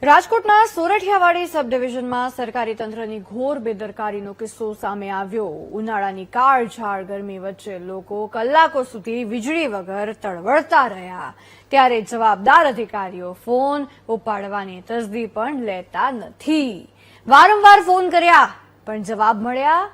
રાજકોટના સોરઠિયાવાડી સબ ડિવિઝનમાં સરકારી તંત્રની ઘોર બેદરકારીનો કિસ્સો સામે આવ્યો। ઉનાળાની કાળઝાળ ગરમી વચ્ચે લોકો કલાકો સુધી વીજળી વગર તડવડતા રહ્યા, ત્યારે જવાબદાર અધિકારીઓ ફોન ઉપાડવાની તસદી પણ લેતા નથી। વારંવાર ફોન કર્યા પણ જવાબ મળ્યા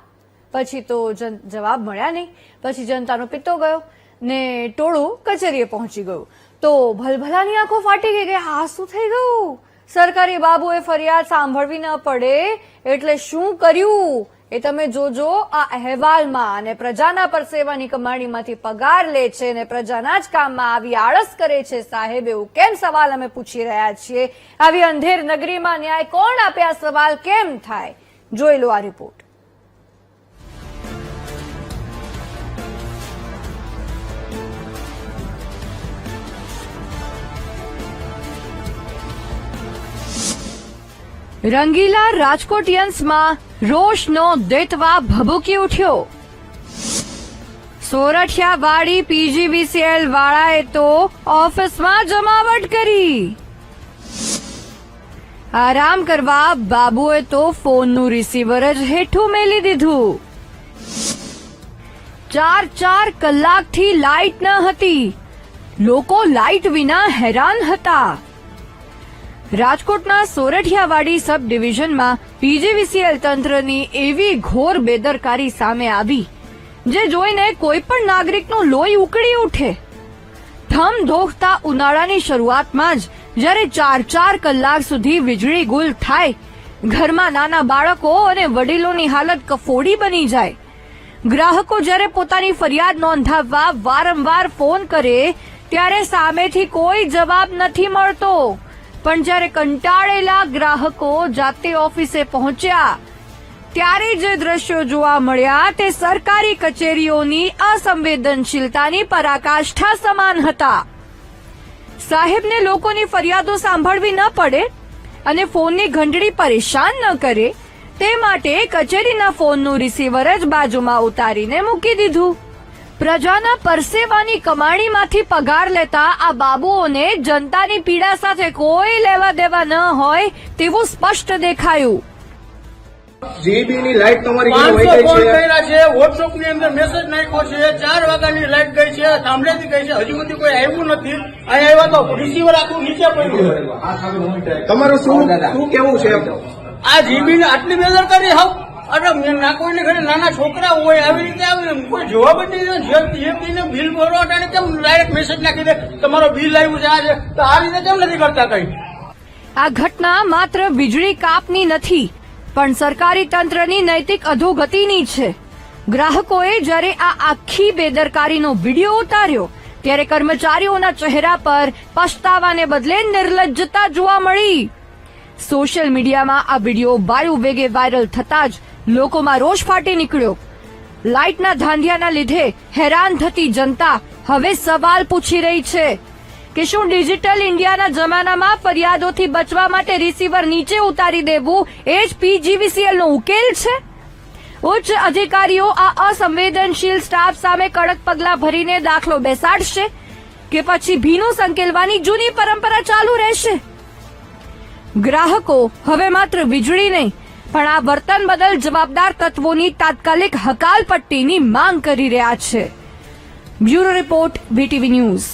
નહીં। પછી જનતાનો પિત્તો ગયો ને ટોળું કચેરીએ પહોંચી ગયું તો ભલભલાની આંખો ફાટી ગઈ કે આ શું થઈ ગયું। સરકારી બાબુએ ફરિયાદ સાંભળવી ન પડે એટલે શું કર્યું એ તમે જોજો આ અહેવાલમાં। અને પ્રજાના પરસેવાની કમાણીમાંથી પગાર લે છે અને પ્રજાના જ કામમાં આવી આળસ કરે છે સાહેબ, એવું કેમ સવાલ અમે પૂછી રહ્યા છીએ। આવી અંધેર નગરીમાં ન્યાય કોણ આપે, આ સવાલ કેમ થાય? જોઈ લો આ રિપોર્ટ। રંગીલા રાજકોટિયન્સમાં રોષનો દેતવા ભભૂકી ઉઠ્યો। સોરઠિયાવાડી પીજીવીસીએલ વાળાએ તો ઓફિસમાં જમાવટ કરી। આરામ કરવા બાબુએ તો ફોનનું રિસીવર જ હેઠું મેલી દીધું। 4 કલાકથી લાઇટ ન હતી, લોકો લાઇટ વિના હેરાન હતા। રાજકોટના સોરઠિયાવાડી સબ ડિવિઝનમાં પીજીવીસીએલ તંત્રની એવી ઘોર બેદરકારી સામે આવી જે જોઈને કોઈ પણ નાગરિકનું લોહી ઉકળી ઉઠે। ધમધોખતા ઉનાળાની શરૂઆતમાં જ જ્યારે 4 કલાક સુધી વીજળી ગુલ થાય, ઘરમાં નાના બાળકો અને વડીલોની હાલત કફોડી બની જાય। ગ્રાહકો જ્યારે પોતાની ફરિયાદ નોંધાવવા વારંવાર ફોન કરે ત્યારે સામેથી કોઈ જવાબ નથી મળતો, પણ જ્યારે કંટાળેલા ગ્રાહકો જાતે ઓફિસે પહોંચ્યા ત્યારે જે દ્રશ્યો જોવા મળ્યા તે સરકારી કચેરીઓની અસંવેદનશીલતાની પરાકાષ્ઠા સમાન હતા। સાહેબને લોકોની ફરિયાદો સાંભળવી ન પડે અને ફોનની ઘંટડી પરેશાન ન કરે તે માટે કચેરીના ફોનનું રિસીવર જ બાજુમાં ઉતારીને મૂકી દીધું। પ્રજાના પરસેવાની કમાણીમાંથી પગાર લેતા આ બાબુઓને જનતાની પીડા સાથે કોઈ લેવા દેવા ન હોય તેવું સ્પષ્ટ દેખાયું। જીબીની લાઈટ તમારી ઘરે વહી ગઈ છે, કર્યા છે, વોટ્સએપ ની અંદર મેસેજ નાખ્યો છે, 4 વાગ્યાની લાઈટ ગઈ છે, થાંભલેથી ગઈ છે, હજુ સુધી કોઈ આવ્યું નથી। અહીંયા આવ્યા તો રિસીવર આખું નીચે પડ્યું। તમારું શું કેવું છે? આ જીબી ને આટલી બેદરકારી હાવ કોઈને ઘરે નાના છોકરા હોય આવી રીતે આવે, કોઈ જવાબ જ નહીં। બિલ ભરો અટાણે કેમ ડાયરેક્ટ મેસેજ નાખી દે તમારો બિલ આવ્યું છે આજે, તો આ રીતે કેમ નથી કરતા કઈ? આ ઘટના માત્ર વીજળી કાપની નથી પણ સરકારી તંત્રની નૈતિક અધોગતિની છે। ગ્રાહકોએ જ્યારે આ આખી બેદરકારીનો વિડીયો ઉતાર્યો ત્યારે કર્મચારીઓના ચહેરા પર પછતાવાને બદલે નિર્લજ્જતા જોવા મળી। સોશિયલ મીડિયામાં આ વિડીયો વાયુ વેગે વાયરલ થતા જ લોકોમાં રોષ ફાટી નીકળ્યો। લાઇટના ધાંધિયાના લીધે હેરાન થતી જનતા હવે સવાલ પૂછી રહી છે કે શું ડિજિટલ ઇન્ડિયાના જમાનામાં ફરિયાદોથી બચવા માટે રિસીવર નીચે ઉતારી દેવું એ જ પીજીવીસીએલનો ઉકેલ છે? ઉચ્ચ અધિકારીઓ આ અસંવેદનશીલ સ્ટાફ સામે કડક પગલાં ભરીને દાખલો બેસાડશે કે પછી ભીનું સંકેલવાની જૂની પરંપરા ચાલુ રહેશે? ગ્રાહકો હવે માત્ર વીજળી નહીં પણ આ વર્તન બદલ જવાબદાર તત્વોની તાત્કાલિક હકાલપટ્ટીની માંગ કરી રહ્યા છે। Bureau report, BTV news.